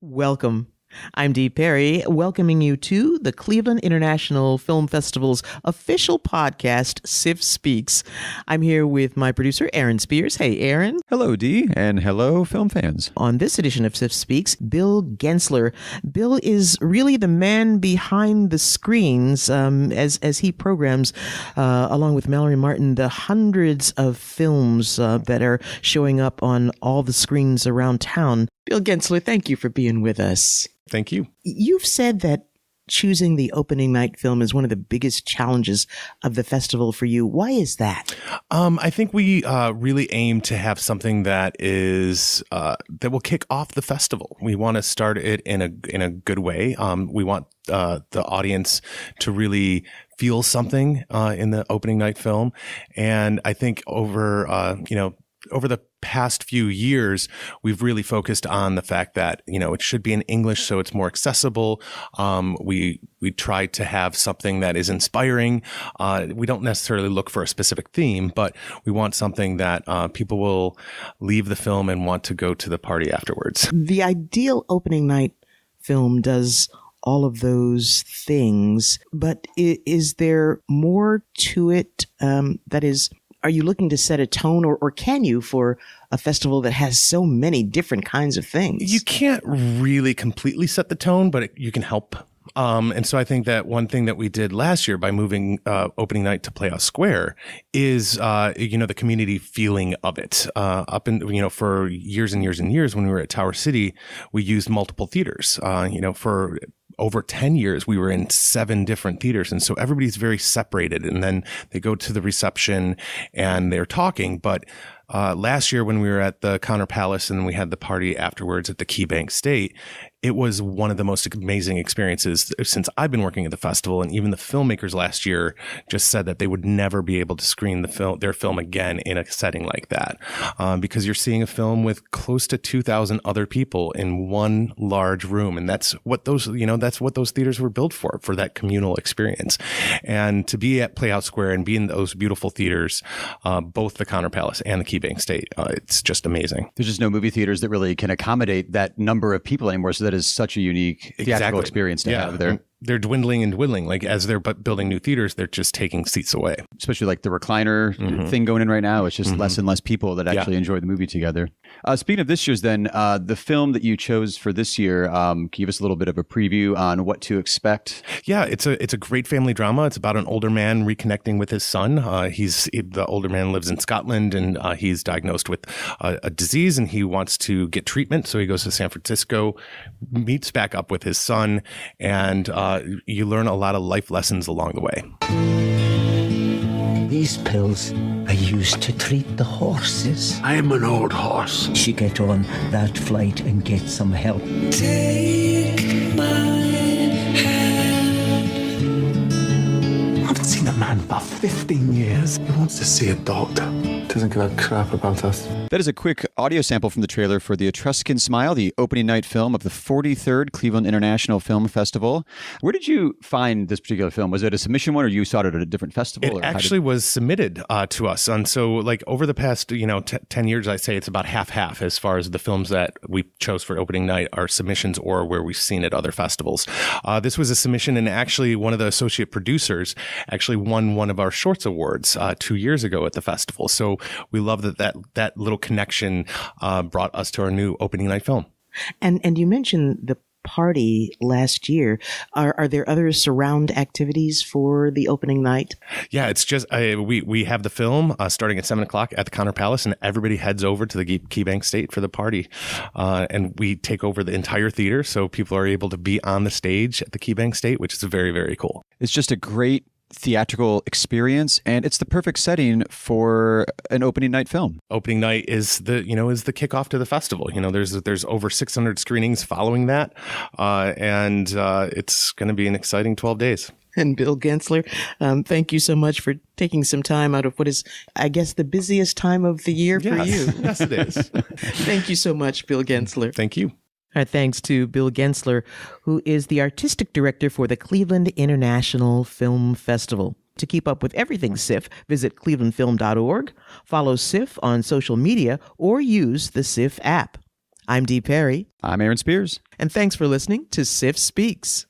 Welcome. I'm Dee Perry, welcoming you to the Cleveland International Film Festival's official podcast, CIFF Speaks. I'm here with my producer, Aaron Spears. Hey, Aaron. Hello, Dee, and hello, film fans. On this edition of CIFF Speaks, Bill Guentzler. Bill is really the man behind the screens as he programs, along with Mallory Martin, the hundreds of films that are showing up on all the screens around town. Bill Guentzler, thank you for being with us. Thank you. You've said that choosing the opening night film is one of the biggest challenges of the festival for you. Why is that? I think we really aim to have something that is that will kick off the festival. We want to start it in a good way. We want the audience to really feel something in the opening night film, and I think over the past few years, we've really focused on the fact that, it should be in English so it's more accessible. We try to have something that is inspiring. We don't necessarily look for a specific theme, but we want something that people will leave the film and want to go to the party afterwards. The ideal opening night film does all of those things, but is there more to it that is... Are you looking to set a tone, or can you, for a festival that has so many different kinds of things? You can't really completely set the tone, but you can help. And so I think that one thing that we did last year by moving opening night to Playhouse Square is, the community feeling of it. For years and years and years when we were at Tower City, we used multiple theaters. For over 10 years, we were in 7 different theaters. And so everybody's very separated. And then they go to the reception and they're talking. But last year when we were at the Connor Palace and we had the party afterwards at the KeyBank State, it was one of the most amazing experiences since I've been working at the festival. And even the filmmakers last year just said that they would never be able to screen their film again in a setting like that, because you're seeing a film with close to 2,000 other people in one large room. And that's what those theaters were built for that communal experience. And to be at Playhouse Square and be in those beautiful theaters, both the Connor Palace and the KeyBank State, it's just amazing. There's just no movie theaters that really can accommodate that number of people anymore. So that is such a unique theatrical experience to have there. They're dwindling and dwindling. Like as they're building new theaters, they're just taking seats away. Especially like the recliner thing going in right now. It's just less and less people that actually enjoy the movie together. Speaking of this year's then, the film that you chose for this year, can you give us a little bit of a preview on what to expect? Yeah, it's a great family drama. It's about an older man reconnecting with his son. The older man lives in Scotland and he's diagnosed with a disease and he wants to get treatment. So he goes to San Francisco, meets back up with his son, and you learn a lot of life lessons along the way. These pills are used to treat the horses. I am an old horse. You should get on that flight and get some help. Take my hand. I haven't seen a man for 15 years. He wants to see a doctor. Doesn't give a crap about us. That is a quick audio sample from the trailer for The Etruscan Smile, the opening night film of the 43rd Cleveland International Film Festival. Where did you find this particular film? Was it a submission one, or you saw it at a different festival? It actually was submitted to us. And so like over the past 10 years, I'd say it's about half-half as far as the films that we chose for opening night are submissions or where we've seen at other festivals. This was a submission, and actually one of the associate producers actually won one of our shorts awards 2 years ago at the festival. So we love that little connection brought us to our new opening night film. And you mentioned the party last year. Are there other surround activities for the opening night? Yeah, it's just we have the film starting at 7:00 at the Connor Palace, and everybody heads over to the KeyBank State for the party, and we take over the entire theater, so people are able to be on the stage at the KeyBank State, which is very, very cool. It's just a great theatrical experience, and it's the perfect setting for an opening night film. Opening night is the kickoff to the festival. There's over 600 screenings following that, and it's going to be an exciting 12 days. And Bill Guentzler, thank you so much for taking some time out of what is, I guess, the busiest time of the year for you. Yes, it is. Thank you so much, Bill Guentzler. Thank you. Our thanks to Bill Guentzler, who is the Artistic Director for the Cleveland International Film Festival. To keep up with everything CIFF, visit clevelandfilm.org, follow CIFF on social media, or use the CIFF app. I'm Dee Perry. I'm Aaron Spears. And thanks for listening to CIFF Speaks.